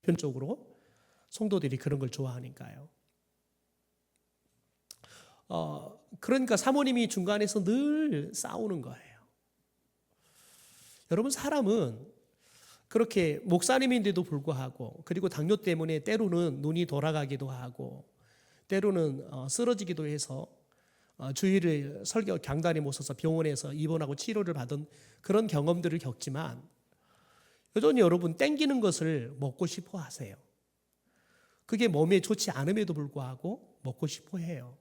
보편적으로 성도들이 그런 걸 좋아하니까요. 그러니까 사모님이 중간에서 늘 싸우는 거예요. 여러분, 사람은 그렇게 목사님인데도 불구하고, 그리고 당뇨 때문에 때로는 눈이 돌아가기도 하고, 때로는 쓰러지기도 해서 주일을 설교 강단에 못 서서 병원에서 입원하고 치료를 받은 그런 경험들을 겪지만, 여전히 여러분 땡기는 것을 먹고 싶어 하세요. 그게 몸에 좋지 않음에도 불구하고 먹고 싶어 해요.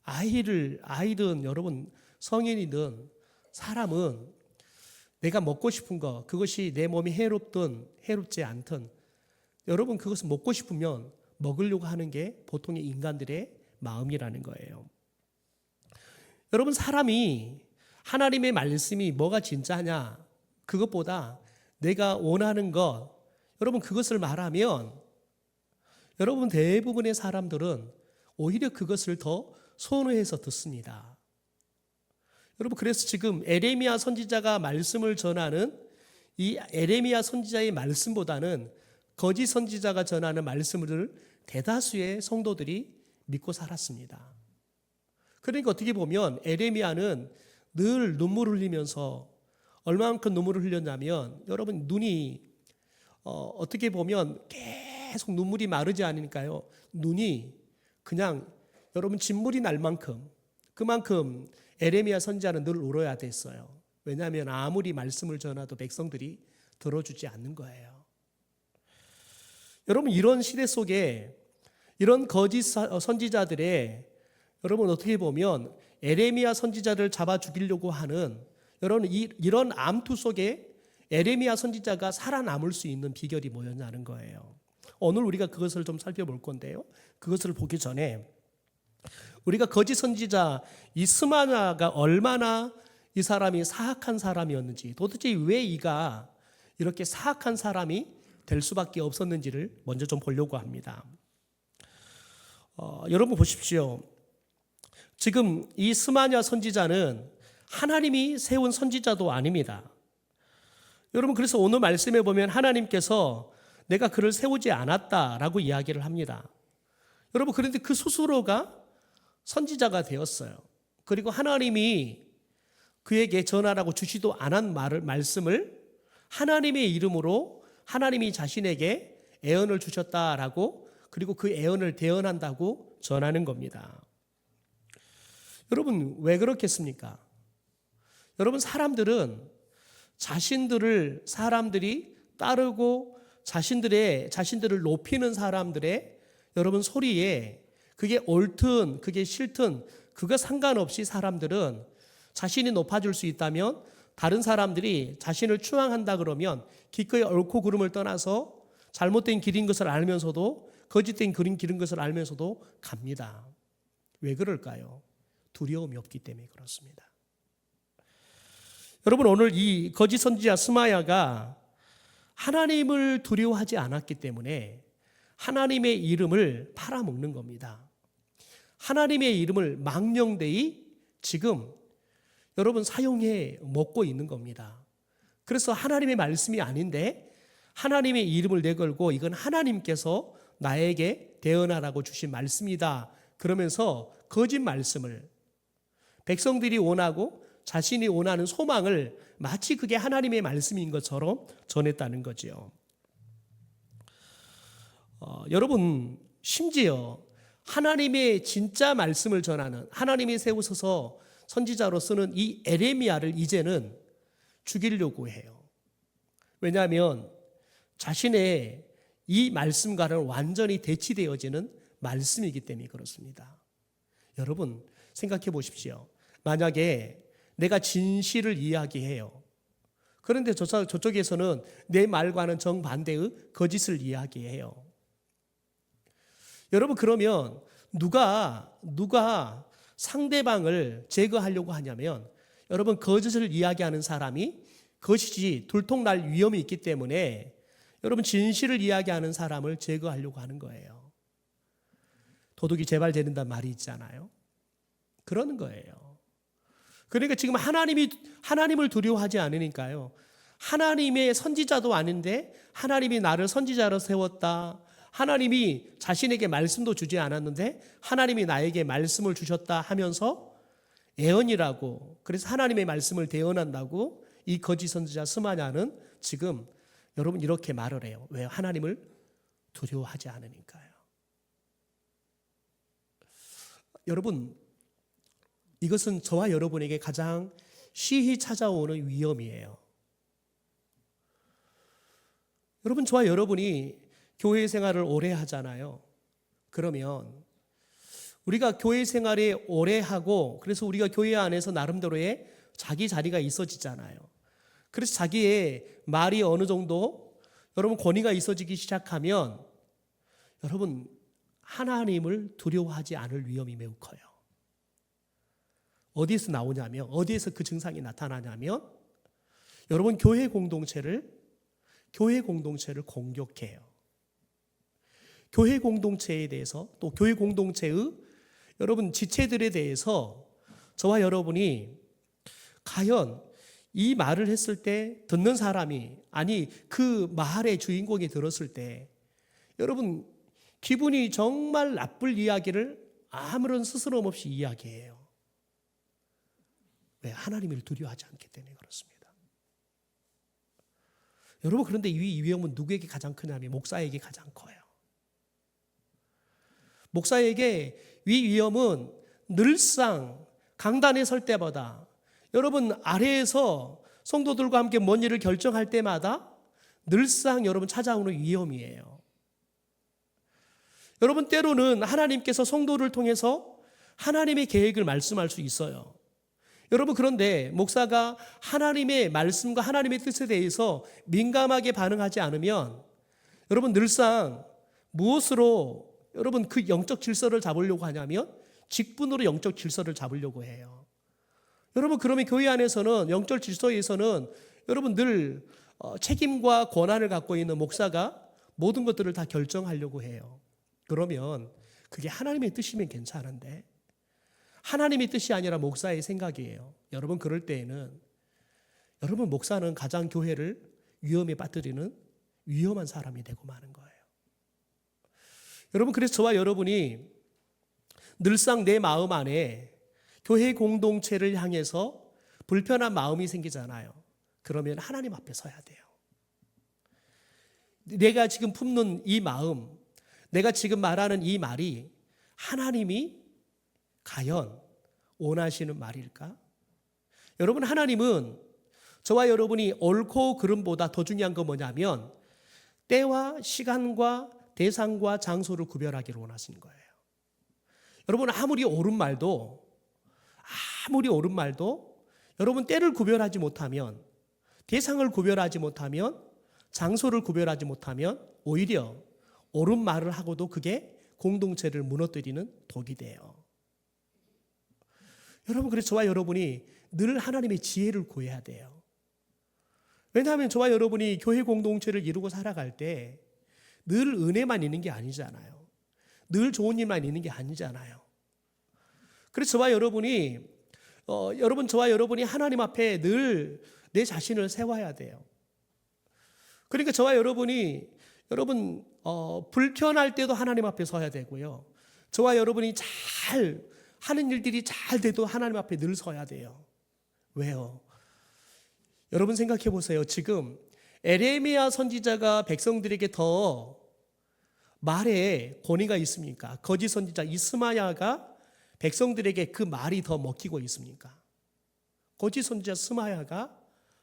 아이든 여러분 성인이든 사람은 내가 먹고 싶은 거, 그것이 내 몸이 해롭든 해롭지 않든 여러분 그것을 먹고 싶으면 먹으려고 하는 게 보통의 인간들의 마음이라는 거예요. 여러분, 사람이 하나님의 말씀이 뭐가 진짜냐, 그것보다 내가 원하는 것, 여러분 그것을 말하면 여러분 대부분의 사람들은 오히려 그것을 더 선호해서 듣습니다. 여러분, 그래서 지금 에레미야 선지자가 말씀을 전하는 이 에레미야 선지자의 말씀보다는 거짓 선지자가 전하는 말씀을 대다수의 성도들이 믿고 살았습니다. 그러니까 어떻게 보면 에레미야는 늘 눈물을 흘리면서, 얼마만큼 눈물을 흘렸냐면 여러분 눈이 어떻게 보면 계속 눈물이 마르지 않으니까요, 눈이 그냥 여러분 진물이 날 만큼, 그만큼 에레미야 선지자는 늘 울어야 됐어요. 왜냐하면 아무리 말씀을 전해도 백성들이 들어주지 않는 거예요. 여러분, 이런 시대 속에 이런 거짓 선지자들의, 여러분 어떻게 보면 에레미야 선지자를 잡아 죽이려고 하는 여러분 이런 암투 속에 에레미야 선지자가 살아남을 수 있는 비결이 뭐였냐는 거예요. 오늘 우리가 그것을 좀 살펴볼 건데요, 그것을 보기 전에 우리가 거짓 선지자 이 스마냐가 얼마나 이 사람이 사악한 사람이었는지, 도대체 왜 이가 이렇게 사악한 사람이 될 수밖에 없었는지를 먼저 좀 보려고 합니다. 여러분 보십시오. 지금 이 스마냐 선지자는 하나님이 세운 선지자도 아닙니다. 여러분, 그래서 오늘 말씀에 보면 하나님께서 내가 그를 세우지 않았다라고 이야기를 합니다. 여러분, 그런데 그 스스로가 선지자가 되었어요. 그리고 하나님이 그에게 전하라고 주시도 않은 말씀을 하나님의 이름으로 하나님이 자신에게 애언을 주셨다라고, 그리고 그 애언을 대언한다고 전하는 겁니다. 여러분, 왜 그렇겠습니까? 여러분, 사람들은 사람들이 따르고 자신들을 높이는 사람들의 여러분 소리에, 그게 옳든 그게 싫든 그거 상관없이 사람들은 자신이 높아질 수 있다면, 다른 사람들이 자신을 추앙한다 그러면 기꺼이 옳고 그름을 떠나서 잘못된 길인 것을 알면서도, 거짓된 길인 것을 알면서도 갑니다. 왜 그럴까요? 두려움이 없기 때문에 그렇습니다. 여러분, 오늘 이 거짓 선지자 스마야가 하나님을 두려워하지 않았기 때문에 하나님의 이름을 팔아먹는 겁니다. 하나님의 이름을 망령되이 지금 여러분 사용해 먹고 있는 겁니다. 그래서 하나님의 말씀이 아닌데 하나님의 이름을 내걸고, 이건 하나님께서 나에게 대언하라고 주신 말씀이다 그러면서 거짓 말씀을, 백성들이 원하고 자신이 원하는 소망을 마치 그게 하나님의 말씀인 것처럼 전했다는 거죠. 여러분, 심지어 하나님의 진짜 말씀을 전하는, 하나님이 세우셔서 선지자로 쓰는 이 에레미야를 이제는 죽이려고 해요. 왜냐하면 자신의 이 말씀과는 완전히 대치되어지는 말씀이기 때문에 그렇습니다. 여러분, 생각해 보십시오. 만약에 내가 진실을 이야기해요. 그런데 저쪽에서는 내 말과는 정반대의 거짓을 이야기해요. 여러분, 그러면 누가 상대방을 제거하려고 하냐면, 여러분 거짓을 이야기하는 사람이 거짓이 들통날 위험이 있기 때문에 여러분 진실을 이야기하는 사람을 제거하려고 하는 거예요. 도둑이 재발되는다는 말이 있잖아요. 그러는 거예요. 그러니까 지금 하나님을 두려워하지 않으니까요, 하나님의 선지자도 아닌데 하나님이 나를 선지자로 세웠다. 하나님이 자신에게 말씀도 주지 않았는데 하나님이 나에게 말씀을 주셨다 하면서 예언이라고, 그래서 하나님의 말씀을 대언한다고 이 거짓 선지자 스마냐는 지금 여러분 이렇게 말을 해요. 왜요? 하나님을 두려워하지 않으니까요. 여러분, 이것은 저와 여러분에게 가장 시히 찾아오는 위험이에요. 여러분, 저와 여러분이 교회 생활을 오래 하잖아요. 그러면 우리가 교회 생활에 오래 하고, 그래서 우리가 교회 안에서 나름대로의 자기 자리가 있어지잖아요. 그래서 자기의 말이 어느 정도 여러분 권위가 있어지기 시작하면 여러분 하나님을 두려워하지 않을 위험이 매우 커요. 어디에서 나오냐면, 어디에서 그 증상이 나타나냐면 여러분 교회 공동체를 공격해요. 교회 공동체에 대해서, 또 교회 공동체의 여러분 지체들에 대해서 저와 여러분이 과연 이 말을 했을 때 듣는 사람이, 아니 그 말의 주인공이 들었을 때 여러분 기분이 정말 나쁠 이야기를 아무런 스스럼 없이 이야기해요. 왜? 하나님을 두려워하지 않기 때문에 그렇습니다. 여러분, 그런데 이 위험은 누구에게 가장 크냐면 목사에게 가장 커요. 목사에게 이 위험은 늘상 강단에 설 때마다, 여러분 아래에서 성도들과 함께 뭔 일을 결정할 때마다 늘상 여러분 찾아오는 위험이에요. 여러분, 때로는 하나님께서 성도를 통해서 하나님의 계획을 말씀할 수 있어요. 여러분, 그런데 목사가 하나님의 말씀과 하나님의 뜻에 대해서 민감하게 반응하지 않으면 여러분 늘상 무엇으로 여러분 그 영적 질서를 잡으려고 하냐면 직분으로 영적 질서를 잡으려고 해요. 여러분, 그러면 교회 안에서는 영적 질서에서는 여러분 늘 책임과 권한을 갖고 있는 목사가 모든 것들을 다 결정하려고 해요. 그러면 그게 하나님의 뜻이면 괜찮은데 하나님의 뜻이 아니라 목사의 생각이에요. 여러분, 그럴 때에는 여러분 목사는 가장 교회를 위험에 빠뜨리는 위험한 사람이 되고 마는 거예요. 여러분, 그래서 저와 여러분이 늘상 내 마음 안에 교회 공동체를 향해서 불편한 마음이 생기잖아요. 그러면 하나님 앞에 서야 돼요. 내가 지금 품는 이 마음, 내가 지금 말하는 이 말이 하나님이 과연 원하시는 말일까? 여러분, 하나님은 저와 여러분이 옳고 그름보다 더 중요한 건 뭐냐면 때와 시간과 대상과 장소를 구별하기를 원하시는 거예요. 여러분, 아무리 옳은 말도 여러분 때를 구별하지 못하면, 대상을 구별하지 못하면, 장소를 구별하지 못하면 오히려 옳은 말을 하고도 그게 공동체를 무너뜨리는 독이 돼요. 여러분, 그래서 저와 여러분이 늘 하나님의 지혜를 구해야 돼요. 왜냐하면 저와 여러분이 교회 공동체를 이루고 살아갈 때 늘 은혜만 있는 게 아니잖아요. 늘 좋은 일만 있는 게 아니잖아요. 그래서 저와 여러분이 하나님 앞에 늘 내 자신을 세워야 돼요. 그러니까 저와 여러분이 불편할 때도 하나님 앞에 서야 되고요. 저와 여러분이 잘 하는 일들이 잘 돼도 하나님 앞에 늘 서야 돼요. 왜요? 여러분 생각해 보세요. 지금 에레미야 선지자가 백성들에게 더 말에 권위가 있습니까? 거짓 선지자 스마야가 백성들에게 그 말이 더 먹히고 있습니까? 거짓 선지자 스마야가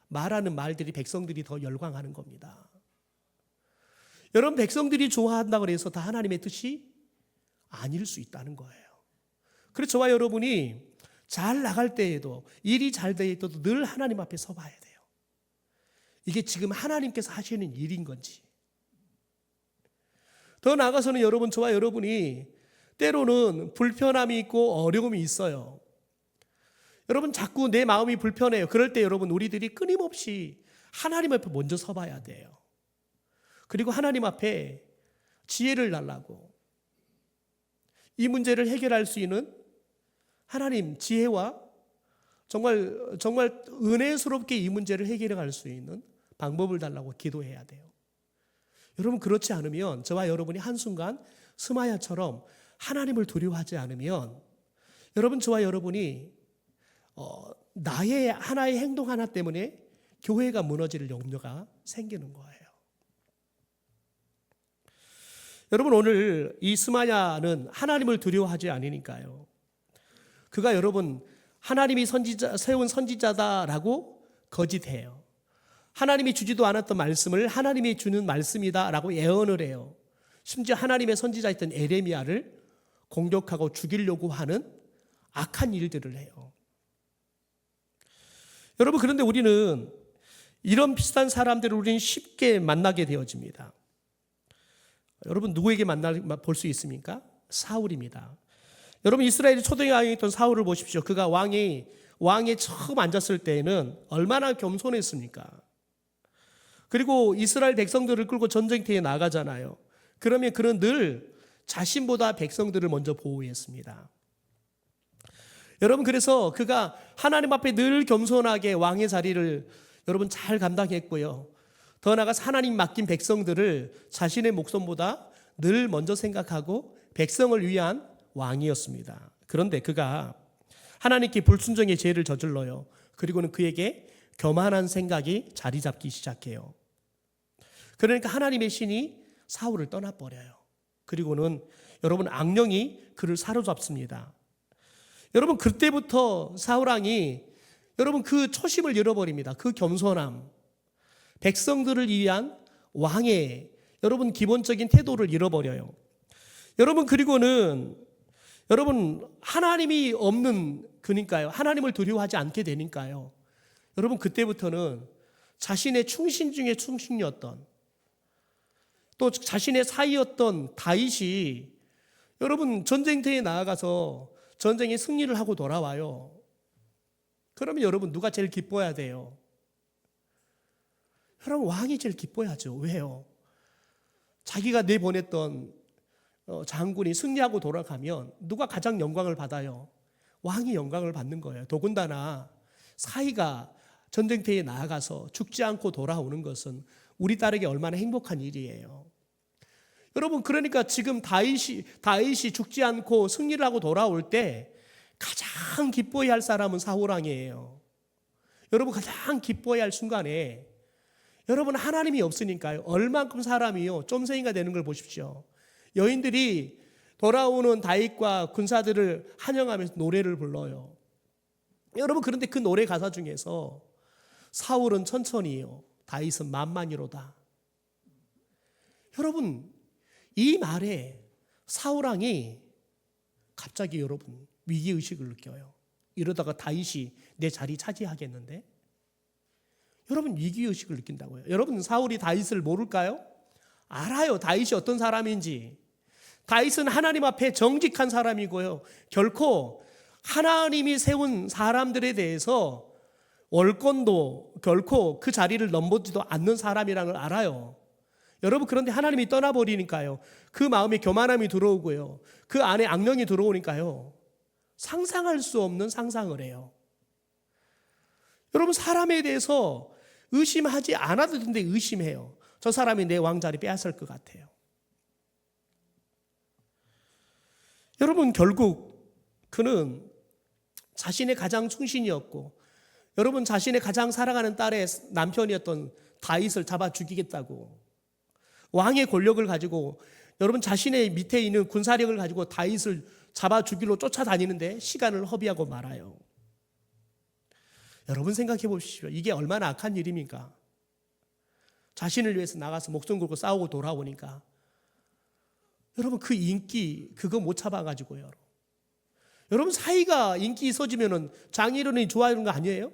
말하는 말들이 백성들이 더 열광하는 겁니다. 여러분, 백성들이 좋아한다고 해서 다 하나님의 뜻이 아닐 수 있다는 거예요. 그래서 저와 여러분이 잘 나갈 때에도, 일이 잘 될 때도 늘 하나님 앞에 서봐야 돼요. 이게 지금 하나님께서 하시는 일인 건지. 더 나아가서는 여러분, 저와 여러분이 때로는 불편함이 있고 어려움이 있어요. 여러분, 자꾸 내 마음이 불편해요. 그럴 때 여러분, 우리들이 끊임없이 하나님 앞에 먼저 서봐야 돼요. 그리고 하나님 앞에 지혜를 달라고, 이 문제를 해결할 수 있는 하나님 지혜와 정말 은혜스럽게 이 문제를 해결해 갈 수 있는 방법을 달라고 기도해야 돼요. 여러분 그렇지 않으면 저와 여러분이 한순간 스마야처럼 하나님을 두려워하지 않으면 여러분 저와 여러분이 나의 하나의 행동 하나 때문에 교회가 무너질 염려가 생기는 거예요. 여러분 오늘 이 스마야는 하나님을 두려워하지 않으니까요. 그가 여러분 하나님이 세운 선지자다라고 거짓해요. 하나님이 주지도 않았던 말씀을 하나님이 주는 말씀이다라고 예언을 해요. 심지어 하나님의 선지자였던 에레미야를 공격하고 죽이려고 하는 악한 일들을 해요. 여러분 그런데 우리는 이런 비슷한 사람들을 우리는 쉽게 만나게 되어집니다. 여러분 누구에게 볼 수 있습니까? 사울입니다. 여러분 이스라엘의 초대 왕이었던 사울을 보십시오. 그가 왕에 처음 앉았을 때에는 얼마나 겸손했습니까? 그리고 이스라엘 백성들을 끌고 전쟁터에 나가잖아요. 그러면 그는 늘 자신보다 백성들을 먼저 보호했습니다. 여러분 그래서 그가 하나님 앞에 늘 겸손하게 왕의 자리를 여러분 잘 감당했고요. 더 나아가서 하나님 맡긴 백성들을 자신의 목숨보다 늘 먼저 생각하고 백성을 위한 왕이었습니다. 그런데 그가 하나님께 불순종의 죄를 저질러요. 그리고는 그에게 교만한 생각이 자리 잡기 시작해요. 그러니까 하나님의 신이 사울을 떠나버려요. 그리고는 여러분 악령이 그를 사로잡습니다. 여러분 그때부터 사울왕이 여러분 그 초심을 잃어버립니다. 그 겸손함, 백성들을 위한 왕의 여러분 기본적인 태도를 잃어버려요. 여러분 그리고는 여러분 하나님이 없는 그러니까요. 하나님을 두려워하지 않게 되니까요. 여러분 그때부터는 자신의 충신 중에 충신이었던 또 자신의 사이였던 다윗이 여러분 전쟁터에 나아가서 전쟁에 승리를 하고 돌아와요. 그러면 여러분 누가 제일 기뻐해야 돼요? 여러분 왕이 제일 기뻐해야죠. 왜요? 자기가 내보냈던 장군이 승리하고 돌아가면 누가 가장 영광을 받아요? 왕이 영광을 받는 거예요. 더군다나 사이가 전쟁터에 나아가서 죽지 않고 돌아오는 것은 우리 딸에게 얼마나 행복한 일이에요. 여러분 그러니까 지금 다윗이 죽지 않고 승리를 하고 돌아올 때 가장 기뻐해야 할 사람은 사울왕이에요. 여러분 가장 기뻐해야 할 순간에 여러분 하나님이 없으니까요. 얼만큼 사람이요 쫌생이가 되는 걸 보십시오. 여인들이 돌아오는 다윗과 군사들을 환영하면서 노래를 불러요. 여러분 그런데 그 노래 가사 중에서 사울은 천천히요 다윗은 만만히로다. 여러분 이 말에 사울왕이 갑자기 여러분 위기의식을 느껴요. 이러다가 다윗이 내 자리 차지하겠는데? 여러분 위기의식을 느낀다고요. 여러분 사울이 다윗을 모를까요? 알아요. 다윗이 어떤 사람인지. 다윗은 하나님 앞에 정직한 사람이고요. 결코 하나님이 세운 사람들에 대해서 월권도 결코 그 자리를 넘보지도 않는 사람이라는 걸 알아요. 여러분 그런데 하나님이 떠나버리니까요. 그 마음에 교만함이 들어오고요. 그 안에 악령이 들어오니까요. 상상할 수 없는 상상을 해요. 여러분 사람에 대해서 의심하지 않아도 되는데 의심해요. 저 사람이 내 왕자리 빼앗을 것 같아요. 여러분 결국 그는 자신의 가장 충신이었고 여러분 자신의 가장 사랑하는 딸의 남편이었던 다윗을 잡아 죽이겠다고 왕의 권력을 가지고 여러분 자신의 밑에 있는 군사력을 가지고 다윗을 잡아 죽이러 쫓아다니는데 시간을 허비하고 말아요. 여러분 생각해 보십시오. 이게 얼마나 악한 일입니까? 자신을 위해서 나가서 목숨 걸고 싸우고 돌아오니까 여러분 그 인기 그거 못 잡아가지고요. 여러분 사이가 인기 있어지면은 장인어른이 좋아하는 거 아니에요?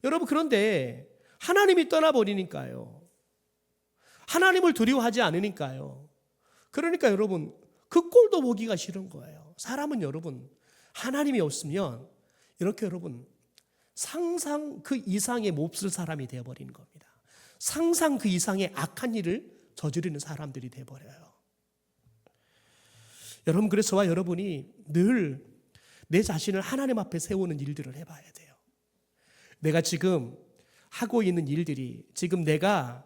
여러분 그런데 하나님이 떠나버리니까요. 하나님을 두려워하지 않으니까요. 그러니까 여러분 그 꼴도 보기가 싫은 거예요. 사람은 여러분 하나님이 없으면 이렇게 여러분 상상 그 이상의 몹쓸 사람이 되어버리는 겁니다. 상상 그 이상의 악한 일을 저지르는 사람들이 되어버려요. 여러분 그래서 저와 여러분이 늘 내 자신을 하나님 앞에 세우는 일들을 해봐야 돼요. 내가 지금 하고 있는 일들이, 지금 내가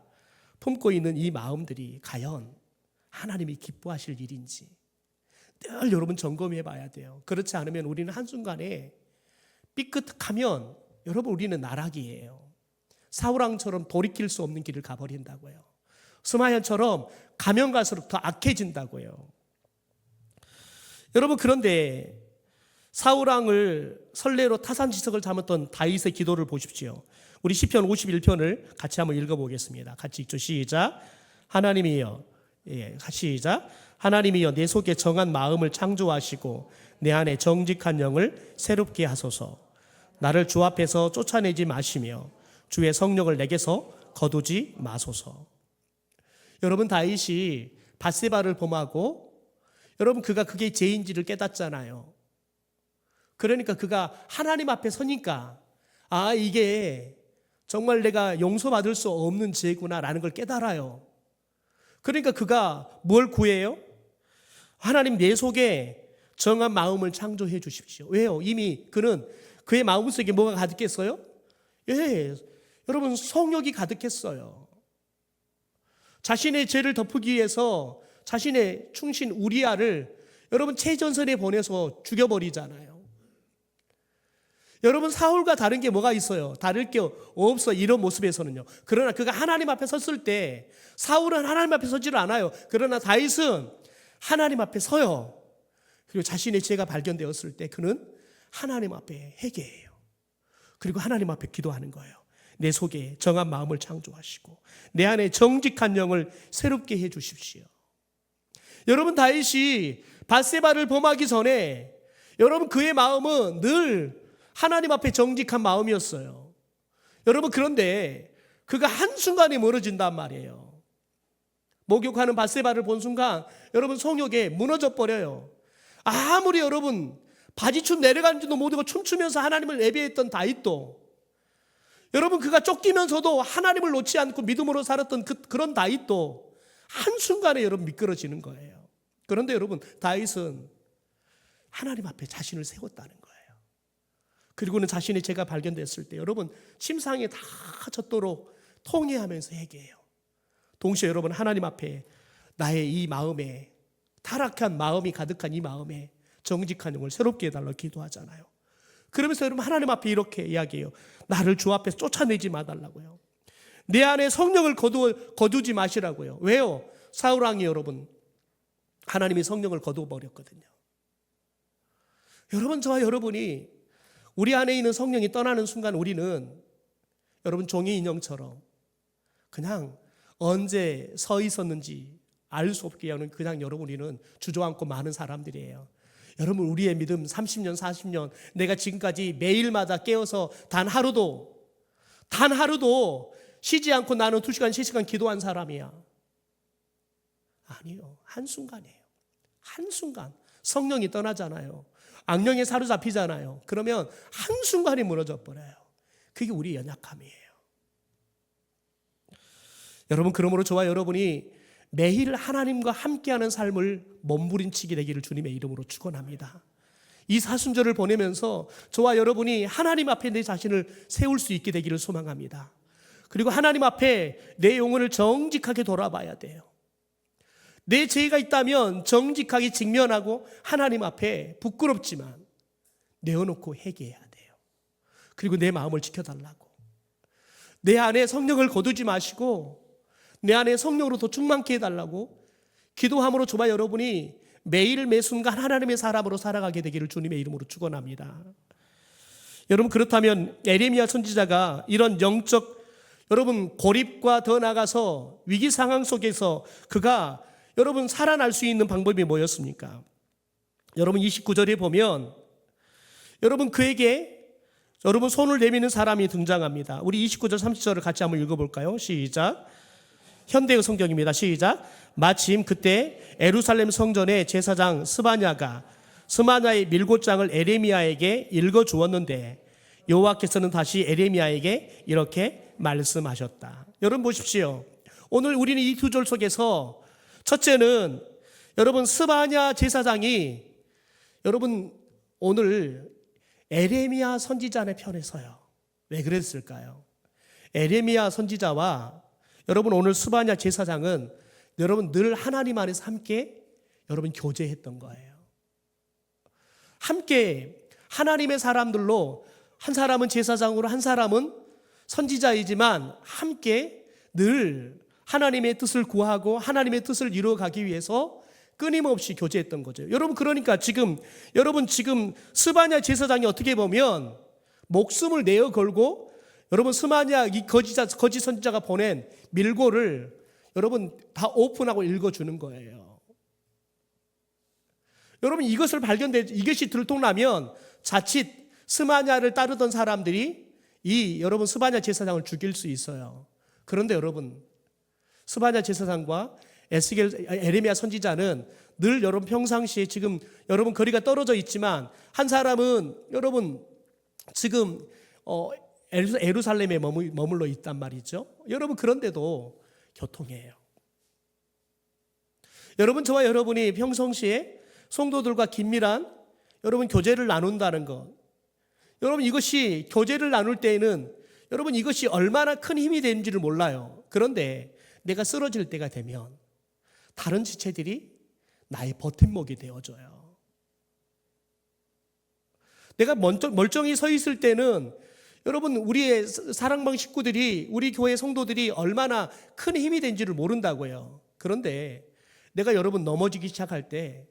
품고 있는 이 마음들이 과연 하나님이 기뻐하실 일인지 늘 여러분 점검해 봐야 돼요. 그렇지 않으면 우리는 한순간에 삐끗하면 여러분 우리는 나락이에요. 사울왕처럼 돌이킬 수 없는 길을 가버린다고요. 스마야처럼 가면 갈수록 더 악해진다고요. 여러분, 그런데 사울왕을 선례로 타산지석을 삼았던 다윗의 기도를 보십시오. 우리 시편 51편을 같이 한번 읽어보겠습니다. 같이 읽죠. 시작. 하나님이여, 시작. 하나님이여, 내 속에 정한 마음을 창조하시고 내 안에 정직한 영을 새롭게 하소서. 나를 주 앞에서 쫓아내지 마시며 주의 성령을 내게서 거두지 마소서. 여러분, 다윗이 밧세바를 범하고 여러분 그가 그게 죄인지를 깨닫잖아요. 그러니까 그가 하나님 앞에 서니까 이게 정말 내가 용서받을 수 없는 죄구나라는 걸 깨달아요. 그러니까 그가 뭘 구해요? 하나님, 내 속에 정한 마음을 창조해 주십시오. 왜요? 이미 그는 그의 마음속에 뭐가 가득했어요? 여러분, 성욕이 가득했어요. 자신의 죄를 덮기 위해서 자신의 충신 우리아를 여러분 최전선에 보내서 죽여버리잖아요. 여러분, 사울과 다른 게 뭐가 있어요? 다를 게 없어, 이런 모습에서는요. 그러나 그가 하나님 앞에 섰을 때 사울은 하나님 앞에 서지를 않아요. 그러나 다윗은 하나님 앞에 서요. 그리고 자신의 죄가 발견되었을 때 그는 하나님 앞에 회개해요. 그리고 하나님 앞에 기도하는 거예요. 내 속에 정한 마음을 창조하시고 내 안에 정직한 영을 새롭게 해 주십시오. 여러분, 다윗이 밧세바를 범하기 전에 여러분 그의 마음은 늘 하나님 앞에 정직한 마음이었어요. 여러분, 그런데 그가 한순간에 멀어진단 말이에요. 목욕하는 밧세바를 본 순간 여러분 성욕에 무너져 버려요. 아무리 여러분 바지춤 내려가는지도 모르고 춤추면서 하나님을 예배했던 다윗도, 여러분 그가 쫓기면서도 하나님을 놓지 않고 믿음으로 살았던 그런 다윗도 한순간에 여러분 미끄러지는 거예요. 그런데 여러분, 다윗은 하나님 앞에 자신을 세웠다는 거예요. 그리고는 자신의 죄가 발견됐을 때 여러분 침상에 다 젖도록 통회하면서 회개해요. 동시에 여러분 하나님 앞에 나의 이 마음에, 타락한 마음이 가득한 이 마음에 정직한 영을 새롭게 해달라고 기도하잖아요. 그러면서 여러분 하나님 앞에 이렇게 이야기해요. 나를 주 앞에서 쫓아내지 마달라고요. 내 안에 성령을 거두지 마시라고요. 왜요? 사울왕이 여러분 하나님이 성령을 거두어버렸거든요. 여러분, 저와 여러분이 우리 안에 있는 성령이 떠나는 순간 우리는 여러분 종이 인형처럼 그냥 언제 서 있었는지 알 수 없게 하는 그냥 여러분 우리는 주저앉고 많은 사람들이에요. 여러분, 우리의 믿음 30년 40년 내가 지금까지 매일마다 깨어서 단 하루도 쉬지 않고 나는 2시간 3시간 기도한 사람이야. 아니요, 한순간이에요. 한순간 성령이 떠나잖아요. 악령에 사로잡히잖아요. 그러면 한순간에 무너져 버려요. 그게 우리의 연약함이에요. 여러분, 그러므로 저와 여러분이 매일 하나님과 함께하는 삶을 몸부림치게 되기를 주님의 이름으로 축원합니다. 이 사순절을 보내면서 저와 여러분이 하나님 앞에 내 자신을 세울 수 있게 되기를 소망합니다. 그리고 하나님 앞에 내 영혼을 정직하게 돌아봐야 돼요. 내 죄가 있다면 정직하게 직면하고 하나님 앞에 부끄럽지만 내어놓고 회개해야 돼요. 그리고 내 마음을 지켜달라고. 내 안에 성령을 거두지 마시고 내 안에 성령으로 더 충만케 해달라고 기도함으로 저와 여러분이 매일 매순간 하나님의 사람으로 살아가게 되기를 주님의 이름으로 축원합니다. 여러분, 그렇다면 에레미야 선지자가 이런 영적 여러분 고립과 더 나아가서 위기 상황 속에서 그가 여러분 살아날 수 있는 방법이 뭐였습니까? 여러분 29절에 보면 여러분 그에게 여러분 손을 내미는 사람이 등장합니다. 우리 29절 30절을 같이 한번 읽어볼까요? 시작. 현대의 성경입니다. 시작. 마침 그때 예루살렘 성전의 제사장 스마냐의 밀고장을 에레미야에게 읽어주었는데 여호와께서는 다시 에레미야에게 이렇게 말씀하셨다. 여러분 보십시오. 오늘 우리는 이 2절 속에서 첫째는 여러분 스마냐 제사장이 여러분 오늘 에레미야 선지자의 편에 서요. 왜 그랬을까요? 에레미야 선지자와 여러분 오늘 스바냐 제사장은 여러분 늘 하나님 안에서 함께 여러분 교제했던 거예요. 함께 하나님의 사람들로, 한 사람은 제사장으로 한 사람은 선지자이지만 함께 늘 하나님의 뜻을 구하고 하나님의 뜻을 이루어가기 위해서 끊임없이 교제했던 거죠. 여러분 그러니까 지금 스바냐 제사장이 어떻게 보면 목숨을 내어 걸고 여러분 스바냐 이 거짓 선지자가 보낸 밀고를 여러분 다 오픈하고 읽어주는 거예요. 여러분 이것이 들통나면 자칫 스바냐를 따르던 사람들이 여러분 스바냐 제사장을 죽일 수 있어요. 그런데 여러분 스바냐 제사장과 에레미야 선지자는 늘 여러분 평상시에 지금 여러분 거리가 떨어져 있지만 한 사람은 여러분 지금 예루살렘에 머물러 있단 말이죠. 여러분 그런데도 교통해요. 여러분 저와 여러분이 평상시에 성도들과 긴밀한 여러분 교제를 나눈다는 것, 여러분 이것이 교제를 나눌 때에는 여러분 이것이 얼마나 큰 힘이 되는지를 몰라요. 그런데 내가 쓰러질 때가 되면 다른 지체들이 나의 버팀목이 되어줘요. 내가 멀쩡히 서 있을 때는 여러분 우리의 사랑방 식구들이, 우리 교회 성도들이 얼마나 큰 힘이 된지를 모른다고요. 그런데 내가 여러분 넘어지기 시작할 때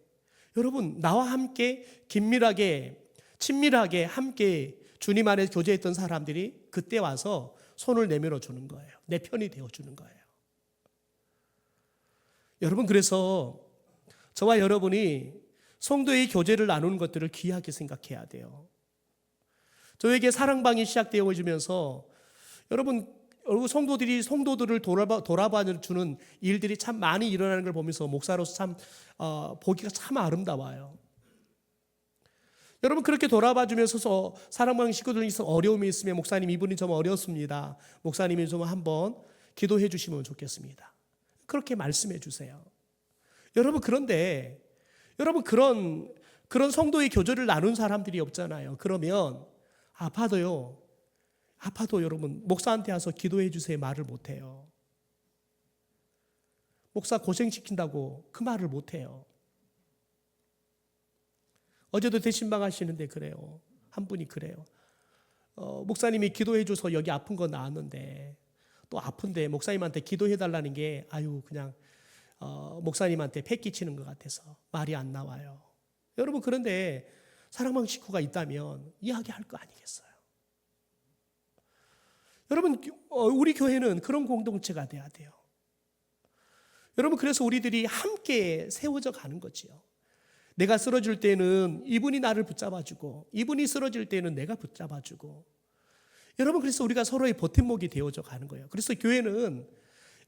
여러분 나와 함께 긴밀하게 친밀하게 함께 주님 안에 교제했던 사람들이 그때 와서 손을 내밀어 주는 거예요. 내 편이 되어 주는 거예요. 여러분 그래서 저와 여러분이 성도의 교제를 나누는 것들을 귀하게 생각해야 돼요. 저에게 사랑방이 시작되어지면서 여러분 성도들을 돌아봐 주는 일들이 참 많이 일어나는 걸 보면서 목사로서 참 보기가 참 아름다워요. 여러분 그렇게 돌아봐 주면서 사랑방 식구들이 있어 어려움이 있으면 목사님 이분이 좀 어렵습니다. 목사님이 좀 한번 기도해 주시면 좋겠습니다. 그렇게 말씀해 주세요. 여러분 그런데 여러분 그런 성도의 교제를 나눈 사람들이 없잖아요. 그러면 아파도 여러분 목사한테 와서 기도해 주세요 말을 못 해요. 목사 고생시킨다고 그 말을 못 해요. 어제도 대신방 하시는데 그래요. 한 분이 그래요. 목사님이 기도해 줘서 여기 아픈 거 나았는데 또 아픈데 목사님한테 기도해 달라는 게 그냥 목사님한테 패기치는 것 같아서 말이 안 나와요. 여러분 그런데 사랑방 식구가 있다면 이야기할 거 아니겠어요? 여러분 우리 교회는 그런 공동체가 돼야 돼요. 여러분 그래서 우리들이 함께 세워져 가는 거지요. 내가 쓰러질 때는 이분이 나를 붙잡아주고 이분이 쓰러질 때는 내가 붙잡아주고 여러분 그래서 우리가 서로의 버팀목이 되어져 가는 거예요. 그래서 교회는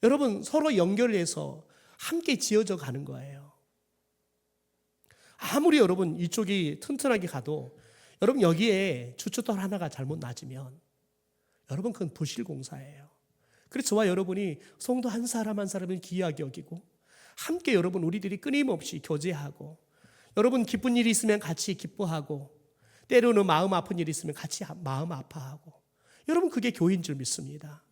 여러분 서로 연결해서 함께 지어져 가는 거예요. 아무리 여러분 이쪽이 튼튼하게 가도 여러분 여기에 주춧돌 하나가 잘못 낮으면 여러분 그건 부실공사예요. 그래서 저와 여러분이 성도 한 사람 한 사람을 귀하게 여기고 함께 여러분 우리들이 끊임없이 교제하고 여러분 기쁜 일이 있으면 같이 기뻐하고 때로는 마음 아픈 일이 있으면 같이 마음 아파하고 여러분 그게 교회인 줄 믿습니다.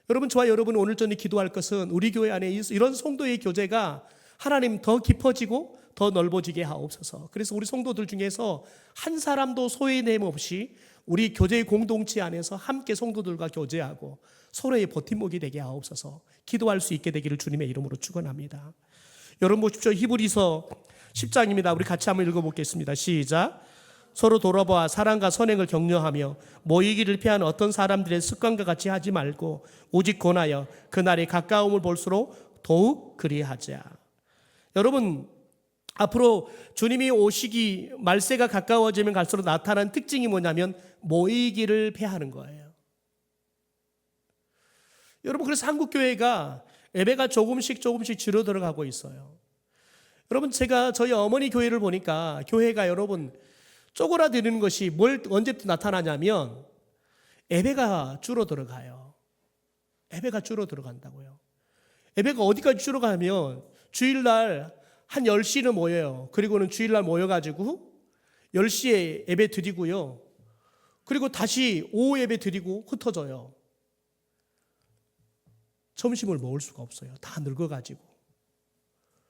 여러분 저와 여러분 오늘 저녁에 기도할 것은 우리 교회 안에 이런 성도의 교제가 하나님 더 깊어지고 더 넓어지게 하옵소서. 그래서 우리 성도들 중에서 한 사람도 소외냄 없이 우리 교제의 공동체 안에서 함께 성도들과 교제하고 서로의 버팀목이 되게 하옵소서. 기도할 수 있게 되기를 주님의 이름으로 축원합니다. 여러분 보십시오. 히브리서 10장입니다. 우리 같이 한번 읽어보겠습니다. 시작. 서로 돌아보아 사랑과 선행을 격려하며 모이기를 피하는 어떤 사람들의 습관과 같이 하지 말고 오직 권하여 그날의 가까움을 볼수록 더욱 그리하자. 여러분 앞으로 주님이 오시기 말세가 가까워지면 갈수록 나타나는 특징이 뭐냐면 모이기를 패하는 거예요. 여러분 그래서 한국교회가 예배가 조금씩 줄어들어가고 있어요. 여러분 제가 저희 어머니 교회를 보니까 교회가 여러분 쪼그라드는 것이 언제부터 나타나냐면 예배가 줄어들어가요. 예배가 줄어들어간다고요. 예배가 어디까지 줄어가면 주일날 한 10시는 모여요. 그리고는 주일날 모여가지고 10시에 예배 드리고요. 그리고 다시 오후 예배 드리고 흩어져요. 점심을 먹을 수가 없어요. 다 늙어가지고.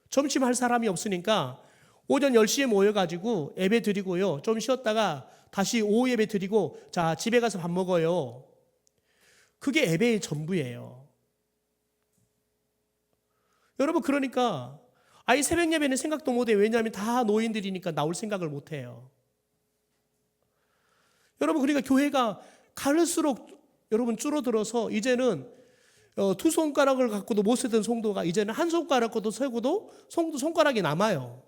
점심 할 사람이 없으니까 오전 10시에 모여가지고 예배 드리고요. 좀 쉬었다가 다시 오후 예배 드리고 자 집에 가서 밥 먹어요. 그게 예배의 전부예요. 여러분 그러니까 아예 새벽 예배는 생각도 못해요. 왜냐하면 다 노인들이니까 나올 생각을 못해요. 여러분 그러니까 교회가 갈수록 여러분 줄어들어서 이제는 두 손가락을 갖고도 못 세던 성도가 이제는 한 손가락 갖고도 세고도 손가락이 남아요.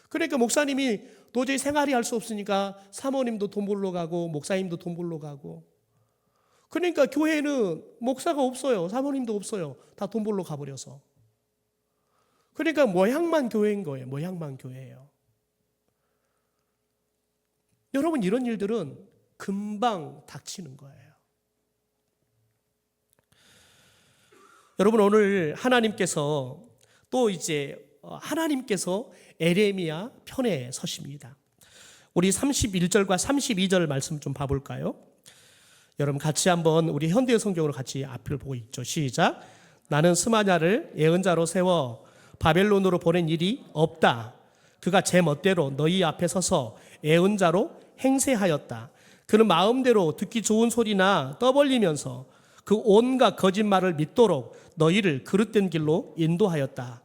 그러니까 목사님이 도저히 생활이 할 수 없으니까 사모님도 돈 벌러 가고 목사님도 돈 벌러 가고 그러니까 교회는 목사가 없어요. 사모님도 없어요. 다 돈 벌러 가버려서. 그러니까 모양만 교회인 거예요. 모양만 교회예요. 여러분 이런 일들은 금방 닥치는 거예요. 여러분 오늘 하나님께서 또 이제 하나님께서 에레미야 편에 서십니다. 우리 31절과 32절 말씀 좀 봐볼까요? 여러분 같이 한번 우리 현대 성경으로 같이 앞을 보고 있죠. 시작. 나는 스마냐를 예언자로 세워 바벨론으로 보낸 일이 없다. 그가 제 멋대로 너희 앞에 서서 예언자로 행세하였다. 그는 마음대로 듣기 좋은 소리나 떠벌리면서 그 온갖 거짓말을 믿도록 너희를 그릇된 길로 인도하였다.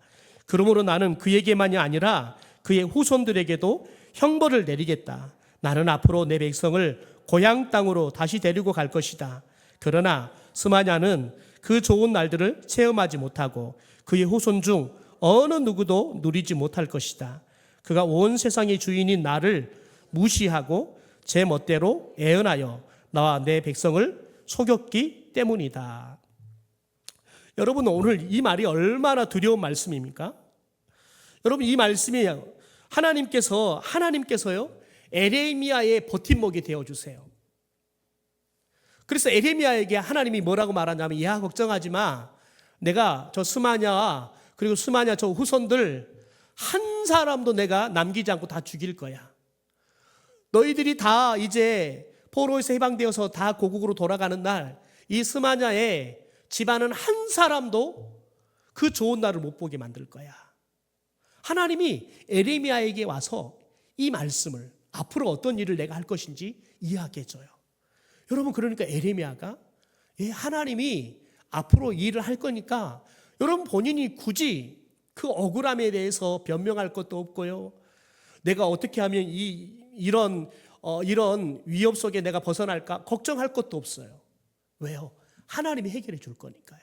그러므로 나는 그에게만이 아니라 그의 후손들에게도 형벌을 내리겠다. 나는 앞으로 내 백성을 고향 땅으로 다시 데리고 갈 것이다. 그러나 스마냐는 그 좋은 날들을 체험하지 못하고 그의 후손 중 어느 누구도 누리지 못할 것이다. 그가 온 세상의 주인인 나를 무시하고 제 멋대로 애언하여 나와 내 백성을 속였기 때문이다. 여러분 오늘 이 말이 얼마나 두려운 말씀입니까? 여러분 이 말씀이 하나님께서요 에레미야의 버팀목이 되어주세요. 그래서 에레미야에게 하나님이 뭐라고 말하냐면 야 걱정하지 마. 내가 저 스마냐 그리고 스마냐 저 후손들 한 사람도 내가 남기지 않고 다 죽일 거야. 너희들이 다 이제 포로에서 해방되어서 다 고국으로 돌아가는 날 이 스마냐의 집안은 한 사람도 그 좋은 날을 못 보게 만들 거야. 하나님이 에레미야에게 와서 이 말씀을 앞으로 어떤 일을 내가 할 것인지 이야기해 줘요. 여러분 그러니까 에레미야가 하나님이 앞으로 일을 할 거니까 여러분 본인이 굳이 그 억울함에 대해서 변명할 것도 없고요. 내가 어떻게 하면 이런 위협 속에 내가 벗어날까 걱정할 것도 없어요. 왜요? 하나님이 해결해 줄 거니까요.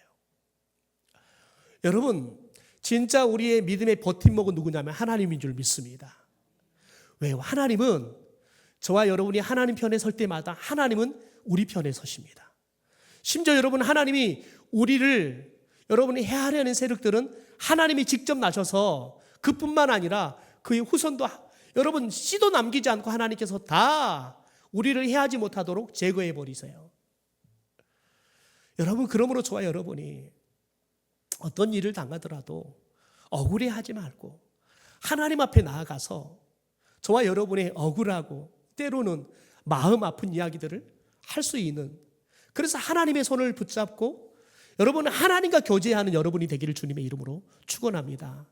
여러분 진짜 우리의 믿음의 버팀목은 누구냐면 하나님인 줄 믿습니다. 왜요? 하나님은 저와 여러분이 하나님 편에 설 때마다 하나님은 우리 편에 서십니다. 심지어 여러분 하나님이 우리를 여러분이 해하려는 세력들은 하나님이 직접 나셔서 그뿐만 아니라 그의 후손도 여러분 씨도 남기지 않고 하나님께서 다 우리를 해하지 못하도록 제거해 버리세요. 여러분 그러므로 저와 여러분이 어떤 일을 당하더라도 억울해하지 말고 하나님 앞에 나아가서 저와 여러분의 억울하고 때로는 마음 아픈 이야기들을 할 수 있는 그래서 하나님의 손을 붙잡고 여러분은 하나님과 교제하는 여러분이 되기를 주님의 이름으로 축원합니다.